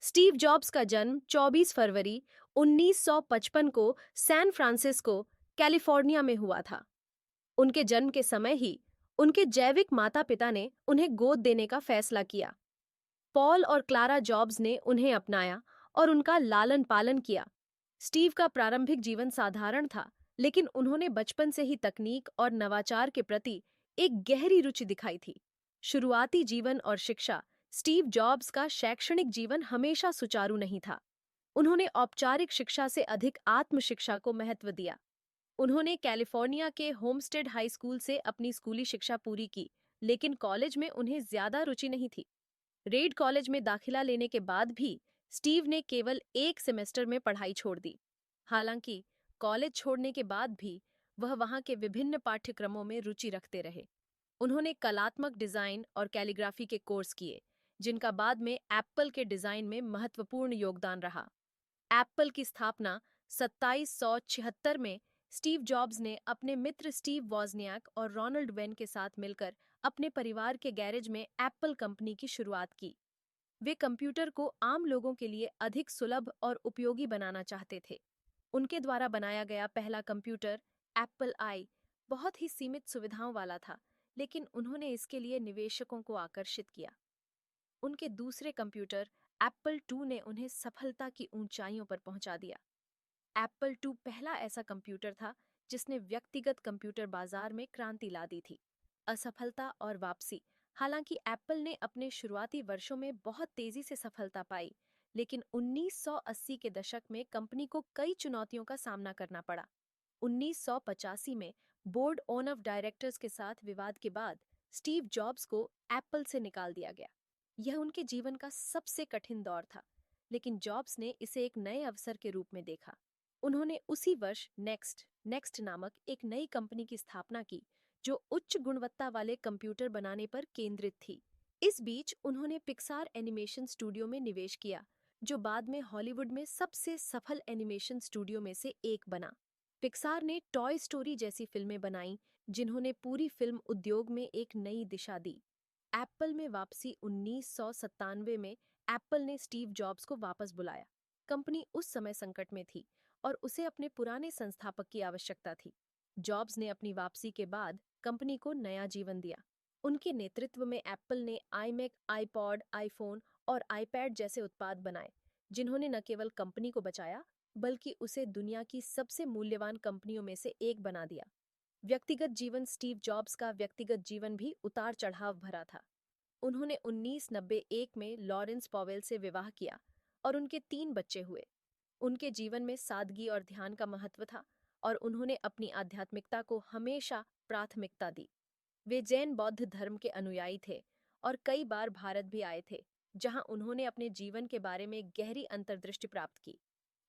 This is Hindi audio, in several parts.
स्टीव जॉब्स का जन्म 24 फरवरी 1955 को सैन फ्रांसिस्को, कैलिफोर्निया में हुआ था। उनके जन्म के समय ही उनके जैविक माता-पिता ने उन्हें गोद देने का फैसला किया। पॉल और क्लारा जॉब्स ने उन्हें अपनाया और उनका लालन-पालन किया। स्टीव का प्रारंभिक जीवन साधारण था, लेकिन उन्होंने बचपन से ही तकनीक और नवाचार के प्रति एक गहरी रुचि दिखाई थी। शुरुआती जीवन और शिक्षा। स्टीव जॉब्स का शैक्षणिक जीवन हमेशा सुचारू नहीं था। उन्होंने औपचारिक शिक्षा से अधिक आत्म शिक्षा को महत्व दिया। उन्होंने कैलिफोर्निया के होमस्टेड हाई स्कूल से अपनी स्कूली शिक्षा पूरी की, लेकिन कॉलेज में उन्हें ज्यादा रुचि नहीं थी। रेड कॉलेज में दाखिला लेने के बाद भी स्टीव ने केवल एक सेमेस्टर में पढ़ाई छोड़ दी। हालांकि कॉलेज छोड़ने के बाद भी वह वहां के विभिन्न पाठ्यक्रमों में रुचि रखते रहे। उन्होंने कलात्मक डिजाइन और कैलीग्राफी के कोर्स किए, जिनका बाद में एप्पल के डिजाइन में महत्वपूर्ण योगदान रहा। एप्पल की स्थापना 2776 में स्टीव जॉब्स ने अपने मित्र स्टीव वॉजनियाक और रोनाल्ड वेन के साथ मिलकर अपने परिवार के गैरेज में एप्पल कंपनी की शुरुआत की। वे कंप्यूटर को आम लोगों के लिए अधिक सुलभ और उपयोगी बनाना चाहते थे। उनके द्वारा बनाया गया पहला कंप्यूटर, एप्पल आई, बहुत ही सीमित सुविधाओं वाला था, लेकिन उन्होंने इसके लिए निवेशकों को आकर्षित किया। उनके दूसरे कंप्यूटर, एप्पल टू, ने उन्हें सफलता की ऊंचाइयों पर पहुंचा दिया। एप्पल टू पहला ऐसा कंप्यूटर था जिसने व्यक्तिगत कंप्यूटर बाजार में क्रांति ला दी थी। असफलता और वापसी। हालांकि एप्पल ने अपने शुरुआती वर्षों में बहुत तेजी से सफलता पाई, लेकिन 1980 के दशक में कंपनी को कई चुनौतियों का सामना करना पड़ा। 1985 में बोर्ड ऑफ डायरेक्टर्स के साथ विवाद के बाद स्टीव जॉब्स को एप्पल से निकाल दिया गया। यह उनके जीवन का सबसे कठिन दौर था, लेकिन जॉब्स ने इसे एक नए अवसर के रूप में देखा। उन्होंने उसी वर्ष नेक्स्ट नामक एक नई कंपनी की स्थापना की, जो उच्च गुणवत्ता वाले कंप्यूटर बनाने पर केंद्रित थी। इस बीच उन्होंने पिक्सार एनिमेशन स्टूडियो में निवेश किया, जो बाद में हॉलीवुड में सबसे सफल एनिमेशन स्टूडियो में से एक बना। पिक्सार ने टॉय स्टोरी जैसी फिल्में बनाई, जिन्होंने पूरी फिल्म उद्योग में एक नई दिशा दी। एप्पल में वापसी। 1997 में एप्पल ने स्टीव जॉब्स को वापस बुलाया। कंपनी उस समय संकट में थी और उसे अपने पुराने संस्थापक की आवश्यकता थी। जॉब्स ने अपनी वापसी के बाद कंपनी को नया जीवन दिया। उनके नेतृत्व में एप्पल ने आईमैक, आईपॉड, आईफोन और आईपैड जैसे उत्पाद बनाए, जिन्होंने न केवल कंपनी को बचाया, बल्कि उसे दुनिया की सबसे मूल्यवान कंपनियों में से एक बना दिया। व्यक्तिगत जीवन। स्टीव जॉब्स का व्यक्तिगत जीवन भी उतार चढ़ाव भरा था। उन्होंने 1991 में लॉरेंस पॉवेल से विवाह किया और उनके 3 बच्चे हुए। उनके जीवन में सादगी और ध्यान का महत्व था और उन्होंने अपनी आध्यात्मिकता को हमेशा प्राथमिकता दी। वे जैन बौद्ध धर्म के अनुयायी थे और कई बार भारत भी आए थे, जहां उन्होंने अपने जीवन के बारे में गहरी अंतर्दृष्टि प्राप्त की।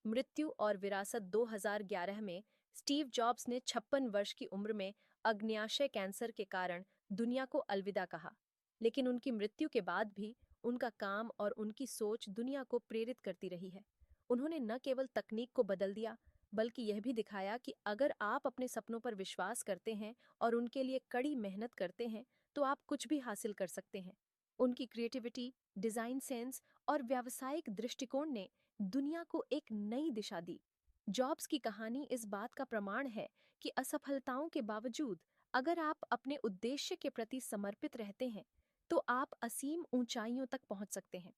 मृत्यु और विरासत। 2011 में स्टीव जॉब्स ने 56 वर्ष की उम्र में अग्न्याशय कैंसर के कारण दुनिया को अलविदा कहा, लेकिन उनकी मृत्यु के बाद भी उनका काम और उनकी सोच दुनिया को प्रेरित करती रही है। उन्होंने न केवल तकनीक को बदल दिया, बल्कि यह भी दिखाया कि अगर आप अपने सपनों पर विश्वास करते हैं और उनके लिए कड़ी मेहनत करते हैं, तो आप कुछ भी हासिल कर सकते हैं। उनकी क्रिएटिविटी, डिजाइन सेंस और व्यावसायिक दृष्टिकोण ने दुनिया को एक नई दिशा दी। जॉब्स की कहानी इस बात का प्रमाण है कि असफलताओं के बावजूद अगर आप अपने उद्देश्य के प्रति समर्पित रहते हैं, तो आप असीम ऊंचाइयों तक पहुंच सकते हैं।